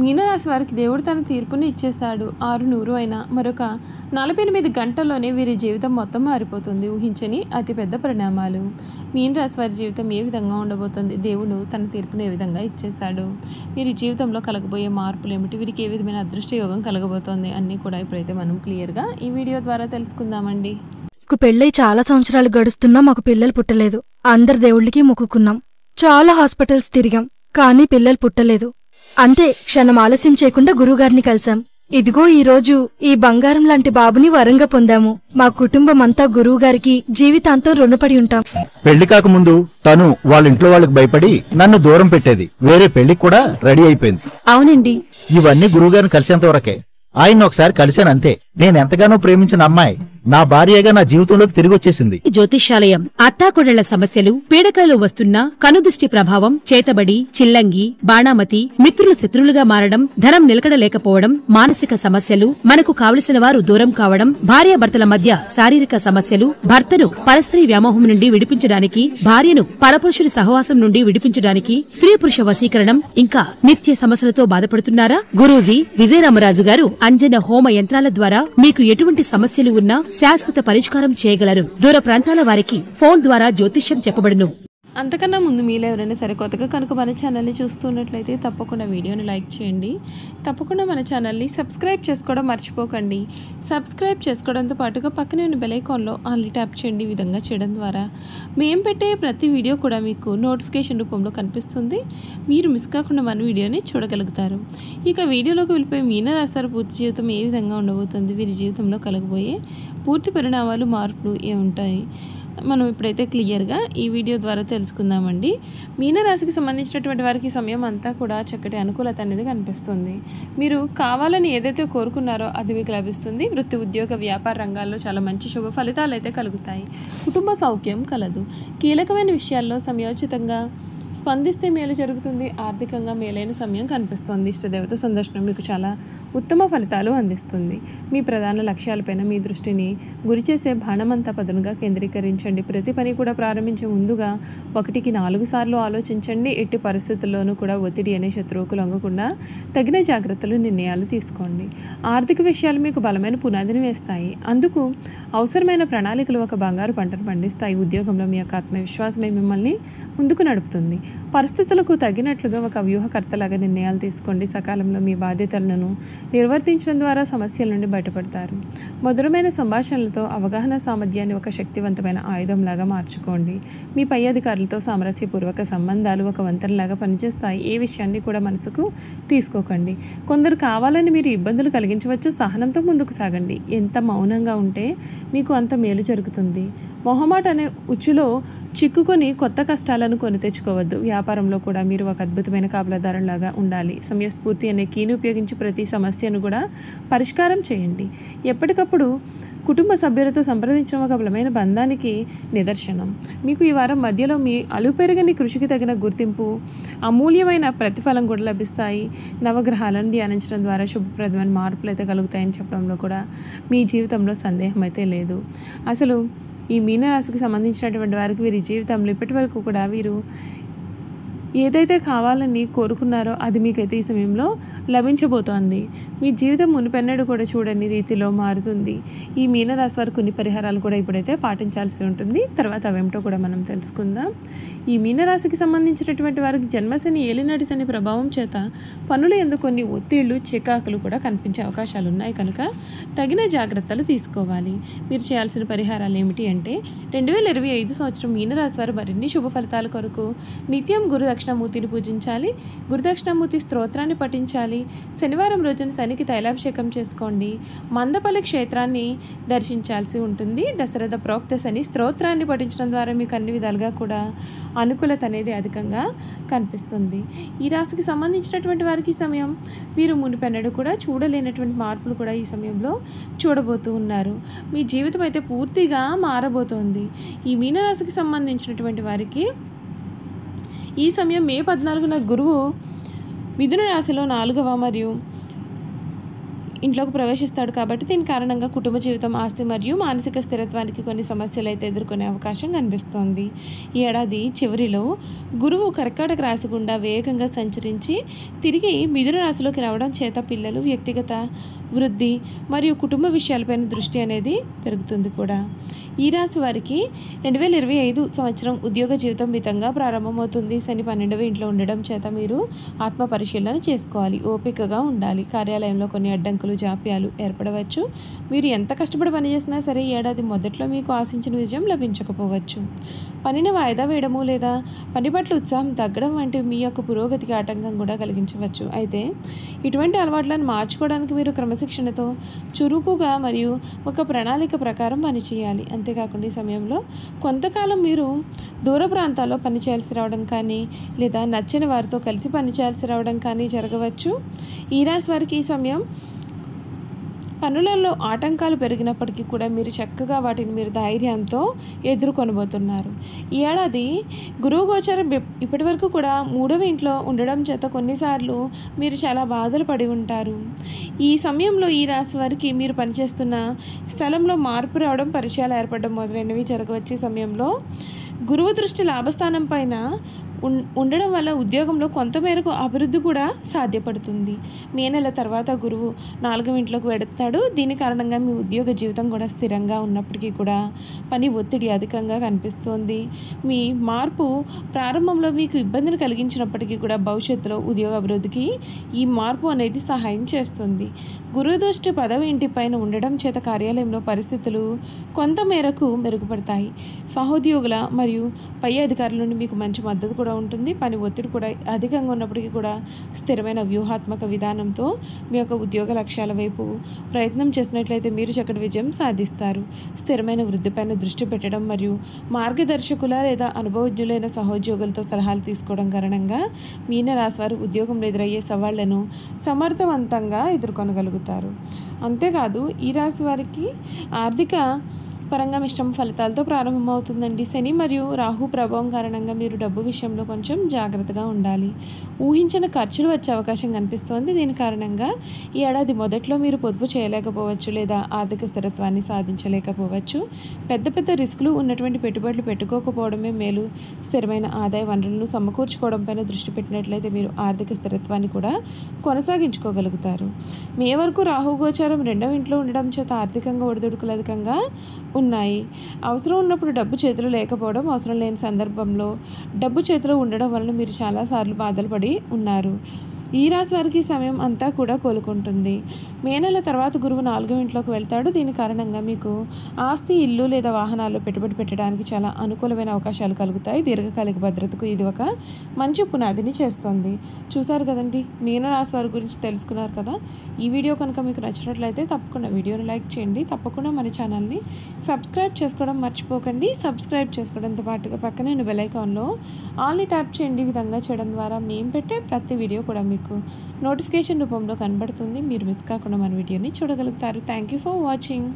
మీనరాశి వారికి దేవుడు తన తీర్పుని ఇచ్చేశాడు. 600 అయినా మరొక 48 గంటల్లోనే వీరి జీవితం మొత్తం మారిపోతుంది. ఊహించని అతిపెద్ద పరిణామాలు. మీనరాశి వారి జీవితం ఏ విధంగా ఉండబోతుంది? దేవుడు తన తీర్పుని ఏ విధంగా ఇచ్చేశాడు? వీరి జీవితంలో కలగబోయే మార్పులు ఏమిటి? వీరికి ఏ విధమైన అదృష్ట యోగం కలగబోతోంది అన్నీ కూడా ఇప్పుడైతే మనం క్లియర్గా ఈ వీడియో ద్వారా తెలుసుకుందామండి. పెళ్ళై చాలా సంవత్సరాలు గడుస్తున్నా మాకు పిల్లలు పుట్టలేదు. అందరి దేవుళ్ళకి మొక్కుకున్నాం. చాలా హాస్పిటల్స్ తిరిగాం, కానీ పిల్లలు పుట్టలేదు. అంతే, క్షణం ఆలస్యం చేయకుండా గురువుగారిని కలిశాం. ఇదిగో ఈ రోజు ఈ బంగారం లాంటి బాబుని వరంగా పొందాము. మా కుటుంబం అంతా గురువుగారికి జీవితాంతం రుణపడి ఉంటాం. పెళ్లి కాకముందు తను వాళ్ళ ఇంట్లో వాళ్ళకి భయపడి నన్ను దూరం పెట్టేది. వేరే పెళ్లికి కూడా రెడీ అయిపోయింది. అవునండి, ఇవన్నీ గురువుగారిని కలిసేంత వరకే. ఆయన ఒకసారి కలిశానంతే. నేనెంతగానో ప్రేమించిన అమ్మాయి నా భార్యగా నా జీవితంలోకి తిరిగి వచ్చేసింది. జ్యోతిష్యాలయం అత్తాకొడళ్ల సమస్యలు, పీడకలు వస్తున్న కనుదృష్టి ప్రభావం, చేతబడి, చిల్లంగి, బాణామతి, మిత్రులు శత్రులుగా మారడం, ధనం నిలకడలేకపోవడం, మానసిక సమస్యలు, మనకు కావలసిన వారు దూరం కావడం, భార్యాభర్తల మధ్య శారీరక సమస్యలు, భర్తను పరస్త్రీ వ్యామోహం నుండి విడిపించడానికి, భార్యను పరపురుషుడి సహవాసం నుండి విడిపించడానికి, స్త్రీ పురుష వశీకరణం, ఇంకా నిత్య సమస్యలతో బాధపడుతున్నారా? గురూజీ విజయరామరాజు గారు అంజన హోమ యంత్రాల ద్వారా మీకు ఎటువంటి సమస్యలు ఉన్నా శాశ్వత పరిష్కారం చేయగలరు. దూర ప్రాంతాల వారికి ఫోన్ ద్వారా జ్యోతిష్యం చెప్పబడును. అంతకన్నా ముందు మీలో ఎవరైనా సరే కొత్తగా కనుక మన ఛానల్ని చూస్తున్నట్లయితే తప్పకుండా వీడియోని లైక్ చేయండి. తప్పకుండా మన ఛానల్ని సబ్స్క్రైబ్ చేసుకోవడం మర్చిపోకండి. సబ్స్క్రైబ్ చేసుకోవడంతో పాటుగా పక్కనే ఉన్న బెల్ ఐకాన్లో ఆన్లీ ట్యాప్ చేయండి. ఈ విధంగా చేయడం ద్వారా మేము పెట్టే ప్రతి వీడియో కూడా మీకు నోటిఫికేషన్ రూపంలో కనిపిస్తుంది. మీరు మిస్ కాకుండా మన వీడియోని చూడగలుగుతారు. ఇక వీడియోలోకి వెళ్ళిపోయి మీనరాశి వారి పూర్తి జీవితం ఏ విధంగా ఉండబోతుంది, వీరి జీవితంలో కలగబోయే పూర్తి పరిణామాలు, మార్పులు ఏముంటాయి మనం ఇప్పుడైతే క్లియర్గా ఈ వీడియో ద్వారా తెలుసుకుందామండి. మీనరాశికి సంబంధించినటువంటి వారికి సమయం అంతా కూడా చక్కటి అనుకూలత అనేది కనిపిస్తుంది. మీరు కావాలని ఏదైతే కోరుకున్నారో అది మీకు లభిస్తుంది. వృత్తి, ఉద్యోగ, వ్యాపార రంగాల్లో చాలా మంచి శుభ ఫలితాలు అయితే కలుగుతాయి. కుటుంబ సౌఖ్యం కలదు. కీలకమైన విషయాల్లో సమయోచితంగా స్పందిస్తే మేలు జరుగుతుంది. ఆర్థికంగా మేలైన సమయం కనిపిస్తుంది. ఇష్టదేవత సందర్శనం మీకు చాలా ఉత్తమ ఫలితాలు అందిస్తుంది. మీ ప్రధాన లక్ష్యాలపైన మీ దృష్టిని గురిచేసే బాణమంతా పదునుగా కేంద్రీకరించండి. ప్రతి పని కూడా ప్రారంభించే ముందుగా 1కి 4 సార్లు ఆలోచించండి. ఎట్టి పరిస్థితుల్లోనూ కూడా ఒత్తిడి అనే శత్రువుకు లొంగకుండా తగిన జాగ్రత్తలు, నిర్ణయాలు తీసుకోండి. ఆర్థిక విషయాలు మీకు బలమైన పునాదిని వేస్తాయి. అందుకు అవసరమైన ప్రణాళికలు ఒక బంగారు పంటను పండిస్తాయి. ఉద్యోగంలో మీ యొక్క ఆత్మవిశ్వాసమే మిమ్మల్ని ముందుకు నడుపుతుంది. పరిస్థితులకు తగినట్లుగా ఒక వ్యూహకర్తలాగా నిర్ణయాలు తీసుకోండి. సకాలంలో మీ బాధ్యతలను నిర్వర్తించడం ద్వారా సమస్యల నుండి బయటపడతారు. మధురమైన సంభాషణలతో అవగాహన సామర్థ్యాన్ని ఒక శక్తివంతమైన ఆయుధంలాగా మార్చుకోండి. మీ పై అధికారులతో సామరస్యపూర్వక సంబంధాలు ఒక వంతెనలాగా పనిచేస్తాయి. ఏ విషయాన్ని కూడా మనసుకు తీసుకోకండి. కొందరు కావాలని మీరు ఇబ్బందులు కలిగించవచ్చు. సహనంతో ముందుకు సాగండి. ఎంత మౌనంగా ఉంటే మీకు అంత మేలు జరుగుతుంది. మొహమాట అనే ఉచ్చులో చిక్కుకొని కొత్త కష్టాలను కొని తెచ్చుకోవద్దు. వ్యాపారంలో కూడా మీరు ఒక అద్భుతమైన కాపలాదారులాగా ఉండాలి. సమయస్ఫూర్తి అనే కీని ఉపయోగించి ప్రతి సమస్యను కూడా పరిష్కారం చేయండి. ఎప్పటికప్పుడు కుటుంబ సభ్యులతో సంప్రదించడం ఒక బలమైన బంధానికి నిదర్శనం. మీకు ఈ వారం మధ్యలో మీ అలుపెరగని కృషికి తగిన గుర్తింపు, అమూల్యమైన ప్రతిఫలం కూడా లభిస్తాయి. నవగ్రహాలను ధ్యానించడం ద్వారా శుభప్రదమైన మార్పులు అయితే కలుగుతాయని చెప్పడంలో కూడా మీ జీవితంలో సందేహం అయితే లేదు. అసలు ఈ మీనరాశికి సంబంధించినటువంటి వారికి వీరి జీవితంలో ఇప్పటి వరకు కూడా వీరు ఏదైతే కావాలని కోరుకున్నారో అది మీకైతే ఈ సమయంలో లభించబోతోంది. మీ జీవితం మునిపెన్నడూ కూడా చూడని రీతిలో మారుతుంది. ఈ మీనరాశి వారు కొన్ని పరిహారాలు కూడా ఇప్పుడైతే పాటించాల్సి ఉంటుంది. తర్వాత అవేమిటో కూడా మనం తెలుసుకుందాం. ఈ మీనరాశికి సంబంధించినటువంటి వారికి జన్మశని, ఏలినాటి శని ప్రభావం చేత పనులు ఎందుకు కొన్ని ఒత్తిళ్లు, చికాకులు కూడా కనిపించే అవకాశాలు ఉన్నాయి. కనుక తగిన జాగ్రత్తలు తీసుకోవాలి. మీరు చేయాల్సిన పరిహారాలు ఏమిటి అంటే 2025 సంవత్సరం మీనరాశి వారు మరిన్ని శుభ ఫలితాల కొరకు నిత్యం గురు దక్షిణామూర్తిని పూజించాలి. గురుదక్షిణామూర్తి స్తోత్రాన్ని పఠించాలి. శనివారం రోజున శనికి తైలాభిషేకం చేసుకోండి. మందపల్లి క్షేత్రాన్ని దర్శించాల్సి ఉంటుంది. దశరథ ప్రోక్త శని స్తోత్రాన్ని పఠించడం ద్వారా మీకు అన్ని విధాలుగా కూడా అనుకూలత అనేది అధికంగా కనిపిస్తుంది. ఈ రాశికి సంబంధించినటువంటి వారికి ఈ సమయం వీరు మునిపెన్నడూ కూడా చూడలేనటువంటి మార్పులు కూడా ఈ సమయంలో చూడబోతూ ఉన్నారు. మీ జీవితం అయితే పూర్తిగా మారబోతోంది. ఈ మీనరాశికి సంబంధించినటువంటి వారికి ఈ సమయం మే 14న గురువు మిథున రాశిలో 4వ మరియు ఇంట్లోకి ప్రవేశిస్తాడు కాబట్టి దీని కారణంగా కుటుంబ జీవితం, ఆస్తి మరియు మానసిక స్థిరత్వానికి కొన్ని సమస్యలు అయితే ఎదుర్కొనే అవకాశం కనిపిస్తోంది. ఈ ఏడాది చివరిలో గురువు కర్కాటక రాశి గుండా వేగంగా సంచరించి తిరిగి మిథున రాశిలోకి రావడం చేత పిల్లలు, వ్యక్తిగత వృద్ధి మరియు కుటుంబ విషయాలపైన దృష్టి అనేది పెరుగుతుంది కూడా. ఈ రాశి వారికి 2025 సంవత్సరం ఉద్యోగ జీవితం మితంగా ప్రారంభమవుతుంది. శని 12వ ఇంట్లో ఉండడం చేత మీరు ఆత్మ పరిశీలన చేసుకోవాలి, ఓపికగా ఉండాలి. కార్యాలయంలో కొన్ని అడ్డంకులు, జాప్యాలు ఏర్పడవచ్చు. మీరు ఎంత కష్టపడి పనిచేసినా సరే ఈ ఏడాది మొదట్లో మీకు ఆశించిన విజయం లభించకపోవచ్చు. పనిని వాయిదా వేయడము లేదా పని పట్ల ఉత్సాహం తగ్గడం వంటివి మీ యొక్క పురోగతికి ఆటంకం కూడా కలిగించవచ్చు. అయితే ఇటువంటి అలవాట్లను మార్చుకోవడానికి మీరు క్రమశిక్షణతో, చురుకుగా మరియు ఒక ప్రణాళిక ప్రకారం పనిచేయాలి. అంతేకాకుండా ఈ సమయంలో కొంతకాలం మీరు దూర ప్రాంతాల్లో పనిచేయాల్సి రావడం కానీ లేదా నచ్చని వారితో కలిసి పనిచేయాల్సి రావడం కానీ జరగవచ్చు. ఈ రాశి వారికి ఈ సమయం పనులలో ఆటంకాలు పెరిగినప్పటికీ కూడా మీరు చక్కగా వాటిని మీరు ధైర్యంతో ఎదుర్కొనబోతున్నారు. ఈ ఏడాది గురువు గోచారం ఇప్పటి వరకు కూడా 3వ ఇంట్లో ఉండడం చేత కొన్నిసార్లు మీరు చాలా బాధలు పడి ఉంటారు. ఈ సమయంలో ఈ రాశి వారికి మీరు పనిచేస్తున్న స్థలంలో మార్పు రావడం, పరిచయాలు ఏర్పడడం మొదలైనవి జరగవచ్చు. ఈ సమయంలో గురువు దృష్టి లాభస్థానం పైన ఉండడం వల్ల ఉద్యోగంలో కొంతమేరకు అభివృద్ధి కూడా సాధ్యపడుతుంది. మే నెల తర్వాత గురువు 4వ ఇంట్లోకి వెడతాడు. దీని కారణంగా మీ ఉద్యోగ జీవితం కూడా స్థిరంగా ఉన్నప్పటికీ కూడా పని ఒత్తిడి అధికంగా కనిపిస్తోంది. మీ మార్పు ప్రారంభంలో మీకు ఇబ్బందిని కలిగించినప్పటికీ కూడా భవిష్యత్తులో ఉద్యోగ అభివృద్ధికి ఈ మార్పు అనేది సహాయం చేస్తుంది. గురువు దృష్టి 10వ ఇంటిపైన ఉండడం చేత కార్యాలయంలో పరిస్థితులు కొంతమేరకు మెరుగుపడతాయి. సహోద్యోగుల మరియు పై అధికారుల నుండి మీకు మంచి మద్దతు కూడా ఉంటుంది. పని ఒత్తిడి కూడా అధికంగా ఉన్నప్పటికీ కూడా స్థిరమైన వ్యూహాత్మక విధానంతో మీ యొక్క ఉద్యోగ లక్ష్యాల వైపు ప్రయత్నం చేసినట్లయితే మీరు చక్కటి విజయం సాధిస్తారు. స్థిరమైన వృద్ధిపైన దృష్టి పెట్టడం మరియు మార్గదర్శకుల లేదా అనుభవజ్ఞులైన సహోద్యోగులతో సలహాలు తీసుకోవడం కారణంగా మీన రాశి వారు ఉద్యోగంలో ఎదురయ్యే సవాళ్లను సమర్థవంతంగా ఎదుర్కొనగలుగుతారు. అంతేకాదు ఈ రాశి వారికి ఆర్థిక పరంగా మిశ్రమ ఫలితాలతో ప్రారంభమవుతుందండి. శని మరియు రాహు ప్రభావం కారణంగా మీరు డబ్బు విషయంలో కొంచెం జాగ్రత్తగా ఉండాలి. ఊహించిన ఖర్చులు వచ్చే అవకాశం కనిపిస్తోంది. దీని కారణంగా ఈ ఏడాది మొదట్లో మీరు పొదుపు చేయలేకపోవచ్చు లేదా ఆర్థిక స్థిరత్వాన్ని సాధించలేకపోవచ్చు. పెద్ద రిస్కులు ఉన్నటువంటి పెట్టుబడులు పెట్టుకోకపోవడమే మేలు. స్థిరమైన ఆదాయ వనరులను సమకూర్చుకోవడంపైన దృష్టి పెట్టినట్లయితే మీరు ఆర్థిక స్థిరత్వాన్ని కూడా కొనసాగించుకోగలుగుతారు. మే వరకు రాహు గోచారం 2వ ఇంట్లో ఉండడం చేత ఆర్థికంగా ఒడిదుడుకులు అధికంగా ఉన్నాయి. అవసరం ఉన్నప్పుడు డబ్బు చేతిలో లేకపోవడం, అవసరం లేని సందర్భంలో డబ్బు చేతిలో ఉండడం వలన మీరు చాలాసార్లు బాధలు పడి ఉన్నారు. ఈ రాశి వారికి సమయం అంతా కూడా కోలుకుంటుంది. మే నెల తర్వాత గురువు 4వ ఇంట్లోకి వెళ్తాడు. దీని కారణంగా మీకు ఆస్తి, ఇల్లు లేదా వాహనాల్లో పెట్టుబడి పెట్టడానికి చాలా అనుకూలమైన అవకాశాలు కలుగుతాయి. దీర్ఘకాలిక భద్రతకు ఇది ఒక మంచి పునాదిని చేస్తుంది. చూసారు కదండి, మీన రాశి వారి గురించి తెలుసుకున్నారు కదా. ఈ వీడియో కనుక మీకు నచ్చినట్లయితే తప్పకుండా వీడియోని లైక్ చేయండి. తప్పకుండా మన ఛానల్ని సబ్స్క్రైబ్ చేసుకోవడం మర్చిపోకండి. సబ్స్క్రైబ్ చేసుకోవడంతో పాటుగా పక్కనే ఉన్న బెల్ ఐకాన్లో ఆల్ని ట్యాప్ చేయండి. ఈ విధంగా చేయడం ద్వారా మేము పెట్టే ప్రతి వీడియో కూడా మీకు నోటిఫికేషన్ రూపంలో కనబడుతుంది. మీరు మిస్ కాకుండా మన వీడియోని చూడగలుగుతారు. Thank you for watching.